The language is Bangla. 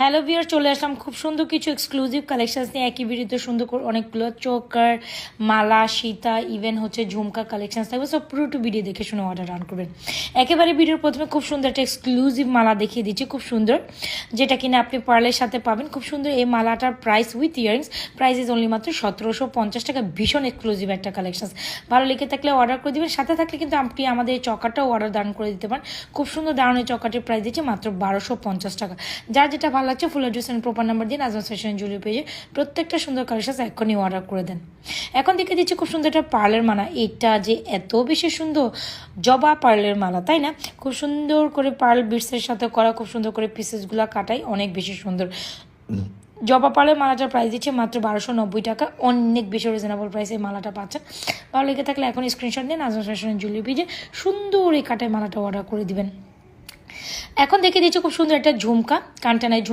হ্যালো ভিউয়ার, চলে আসলাম খুব সুন্দর কিছু এক্সক্লুসিভ কালেকশনস নিয়ে। একই ভিডিওতে সুন্দর করে অনেকগুলো চোকার, মালা, সীতা, ইভেন হচ্ছে ঝুমকা কালেকশনস থাকবে। সব পুরো ভিডিও দেখে শুনে অর্ডার রান করবেন। একেবারে ভিডিওর প্রথমে খুব সুন্দর একটা এক্সক্লুসিভ মালা দেখিয়ে দিচ্ছি, খুব সুন্দর, যেটা কিনা আপনি পার্লের সাথে পাবেন। খুব সুন্দর এই মালাটার price with earrings price is only মাত্র 1750 টাকা। ভীষণ এক্সক্লুসিভ একটা কালেকশনস। ভালো লেগে থাকলে অর্ডার করে দিবেন। সাথে থাকলে কিন্তু আপনি আমাদের এই চকারটাও অর্ডার দান করে দিতে পারেন। খুব সুন্দর দারুণ চকাটির প্রাইস দিচ্ছে মাত্র 1250 টাকা। যার যেটা ভালো লাগছে full address and proper number দিন আজম ফ্যাশন জুয়েলারি পেজে প্রত্যেকটা সুন্দর কালেকশন এখনই অর্ডার করে দেন। এখন দেখে দিচ্ছি খুব সুন্দর একটা পার্লের মালা। এটা যে এত বেশি সুন্দর জবা পার্লের মালা, তাই না? খুব সুন্দর করে পার্ল বিটসের সাথে করা, খুব সুন্দর করে পিসেসগুলো কাটাই, অনেক বেশি সুন্দর। জবা পার্লের মালাটার প্রাইস দিচ্ছে মাত্র 1290 টাকা। অনেক বেশি রিজনেবল প্রাইসে এই মালাটা পাচ্ছেন। ভালো লেগে থাকলে এখন স্ক্রিনশট নিন আজম ফ্যাশন জুয়েলারি পেজে সুন্দর এই কাটায় মালাটা অর্ডার করে দিবেন। এখন দেখে দিচ্ছি খুব সুন্দর একটা ঝুমকা, কানটানায়